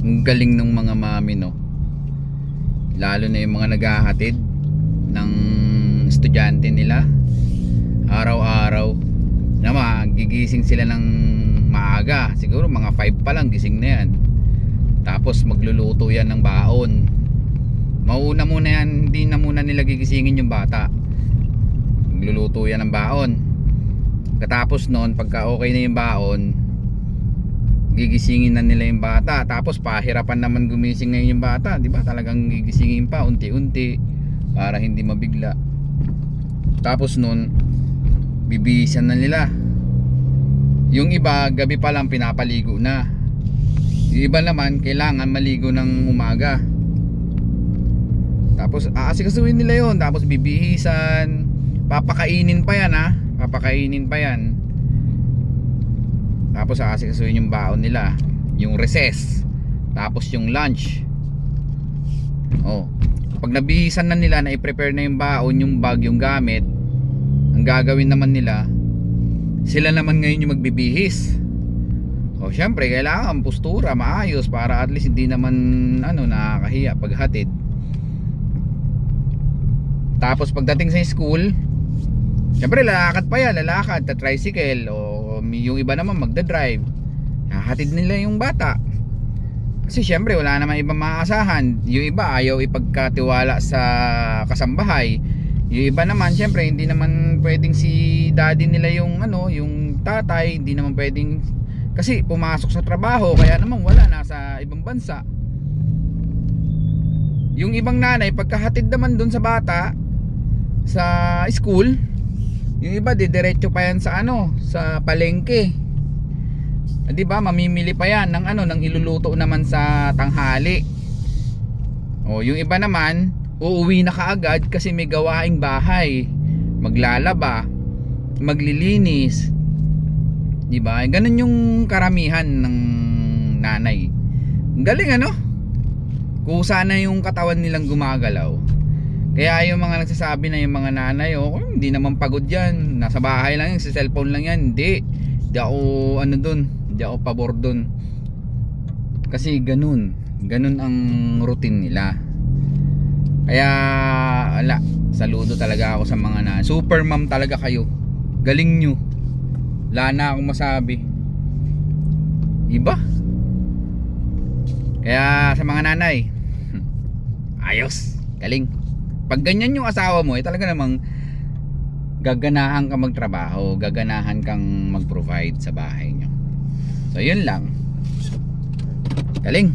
Ang galing ng mga mami, no? Lalo na yung mga naghahatid ng estudyante nila araw-araw na magigising sila ng maaga, siguro mga 5 pa lang gising na yan, tapos magluluto yan ng baon. Mauna muna yan, hindi na muna nila gigisingin yung bata, magluluto yan ng baon. Katapos noon, pagka okay na yung baon, gigisingin na nila yung bata. Tapos pahirapan naman gumising ngayon yung bata, di ba? Talagang gigisingin pa unti-unti para hindi mabigla. Tapos noon, bibihisan na nila. Yung iba gabi pa lang pinapaligo na. Yung iba naman kailangan maligo ng umaga. Tapos aasikasuhin nila yon, tapos bibihisan, papakainin pa yan, ha? Papakainin pa yan. Tapos aasikasuhin yung baon nila, yung recess, tapos yung lunch. Oh, pag nabihisan na nila, na i-prepare na yung baon, yung bag, yung gamit, ang gagawin naman nila, sila naman ngayon yung magbibihis. O syempre kailangan postura maayos para at least hindi naman nakakahiya paghatid. Tapos pagdating sa school, syempre lalakad pa yan, lalakad, tricycle, o yung iba naman magdadrive. Hahatid nila yung bata. Kasi syempre wala naman ibang maaasahan. Yung iba ayaw ipagkatiwala sa kasambahay. Yung iba naman syempre hindi naman pwedeng si daddy nila yung yung tatay, hindi naman pwedeng kasi pumasok sa trabaho, kaya naman wala, nasa ibang bansa. Yung ibang nanay pagkahatid naman dun sa bata sa school, yung iba didiretso pa yan sa sa palengke. Di ba? Mamimili pa yan ng ng iluluto naman sa tanghali. O yung iba naman uuwi na kaagad kasi may gawaing bahay, maglalaba, maglilinis, di ba? Ganun yung karamihan ng nanay. Galing kusa na yung katawan nilang gumagalaw. Kaya yung mga nagsasabi na yung mga nanay, hindi naman pagod yan, nasa bahay lang yan, sa cellphone lang yan. Hindi ako hindi ako pabor dun. Kasi ganun ang routine nila. Kaya saludo talaga ako sa mga super mom talaga kayo. Galing nyo. Wala na akong masabi. Iba. Kaya sa mga nanay, ayos, galing. Pag ganyan yung asawa mo, talaga namang gaganahan kang magtrabaho, gaganahan kang mag-provide sa bahay nyo. So yun lang. Galing.